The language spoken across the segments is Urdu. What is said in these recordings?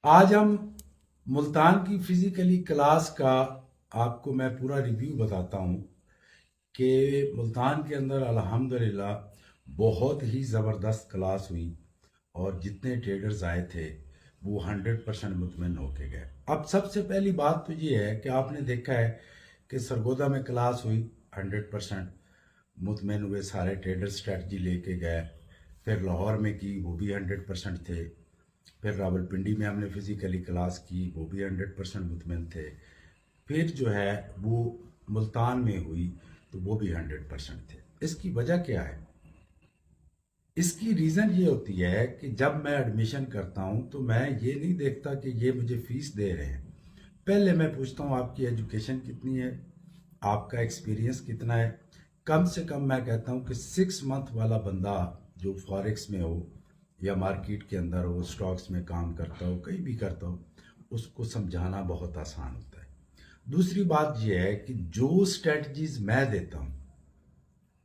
آج ہم ملتان کی فزیکلی کلاس کا آپ کو میں پورا ریویو بتاتا ہوں کہ ملتان کے اندر الحمدللہ بہت ہی زبردست کلاس ہوئی اور جتنے ٹریڈرز آئے تھے وہ 100% مطمئن ہو کے گئے۔ اب سب سے پہلی بات تو یہ ہے کہ آپ نے دیکھا ہے کہ سرگودا میں کلاس ہوئی، 100% مطمئن ہوئے، سارے ٹریڈر اسٹریٹجی لے کے گئے۔ پھر لاہور میں کی، وہ بھی 100% تھے۔ پھر راول پنڈی میں ہم نے فزیکلی کلاس کی، وہ بھی 100% مطمئن تھے۔ پھر جو ہے وہ ملتان میں ہوئی تو وہ بھی 100% تھے۔ اس کی وجہ کیا ہے؟ اس کی ریزن یہ ہوتی ہے کہ جب میں ایڈمیشن کرتا ہوں تو میں یہ نہیں دیکھتا کہ یہ مجھے فیس دے رہے ہیں۔ پہلے میں پوچھتا ہوں آپ کی ایجوکیشن کتنی ہے، آپ کا ایکسپیرینس کتنا ہے۔ کم سے کم میں کہتا ہوں کہ 6 منتھ والا بندہ جو فارکس میں ہو یا مارکیٹ کے اندر ہو، سٹاکس میں کام کرتا ہو، کہیں بھی کرتا ہو، اس کو سمجھانا بہت آسان ہوتا ہے۔ دوسری بات یہ ہے کہ جو سٹریٹجیز میں دیتا ہوں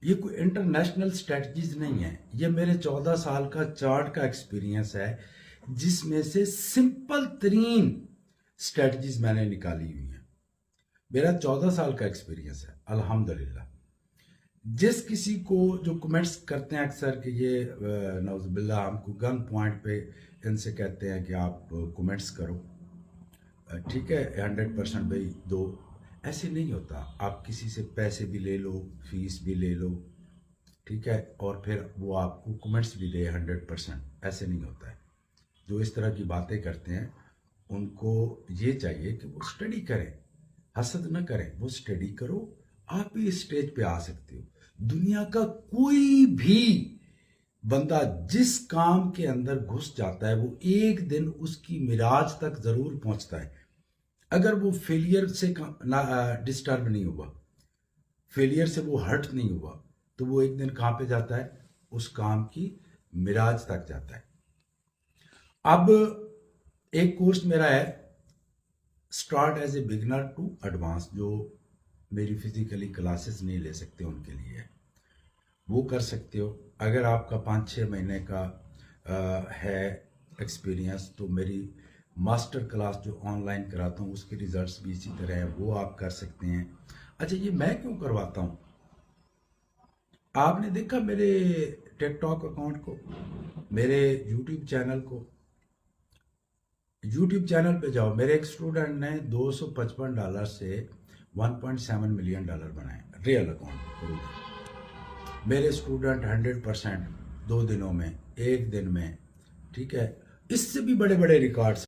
یہ کوئی انٹرنیشنل سٹریٹجیز نہیں ہے، یہ میرے 14 سال کا چارٹ کا ایکسپیرینس ہے جس میں سے سمپل ترین سٹریٹجیز میں نے نکالی ہوئی ہیں۔ میرا 14 سال کا ایکسپیرینس ہے الحمدللہ۔ جس کسی کو جو کمنٹس کرتے ہیں اکثر کہ یہ نعوذ باللہ ہم کو گن پوائنٹ پہ ان سے کہتے ہیں کہ آپ کمنٹس کرو، ٹھیک ہے 100% بھائی دو، ایسے نہیں ہوتا۔ آپ کسی سے پیسے بھی لے لو، فیس بھی لے لو، ٹھیک ہے، اور پھر وہ آپ کو کمنٹس بھی دے 100%، ایسے نہیں ہوتا ہے۔ جو اس طرح کی باتیں کرتے ہیں ان کو یہ چاہیے کہ وہ سٹڈی کریں، حسد نہ کریں، وہ سٹڈی کرو، آپ بھی اس سٹیج پہ آ سکتے ہو۔ دنیا کا کوئی بھی بندہ جس کام کے اندر گھس جاتا ہے وہ ایک دن اس کی معراج تک ضرور پہنچتا ہے۔ اگر وہ فیلئر سے ڈسٹرب نہیں ہوا، فیلئر سے وہ ہرٹ نہیں ہوا، تو وہ ایک دن کہاں پہ جاتا ہے؟ اس کام کی معراج تک جاتا ہے۔ اب ایک کورس میرا ہے start as a beginner to advance, جو میری فزیکلی کلاسز نہیں لے سکتے ان کے لیے ہے، وہ کر سکتے ہو۔ اگر آپ کا 5-6 مہینے کا ہے ایکسپیرینس تو میری ماسٹر کلاس جو آن لائن کراتا ہوں اس کے ریزلٹس بھی اسی طرح ہیں، وہ آپ کر سکتے ہیں۔ اچھا، یہ میں کیوں کرواتا ہوں؟ آپ نے دیکھا میرے ٹک ٹاک اکاؤنٹ کو، میرے یوٹیوب چینل کو، یوٹیوب چینل پہ جاؤ، میرے ایک اسٹوڈنٹ نے $255 سے $1.7 ملین بنائے ریئل اکاؤنٹ پر۔ میرے اسٹوڈنٹ 100% 2 دنوں میں، ایک دن میں، ٹھیک ہے، اس سے بھی بڑے بڑے ریکارڈز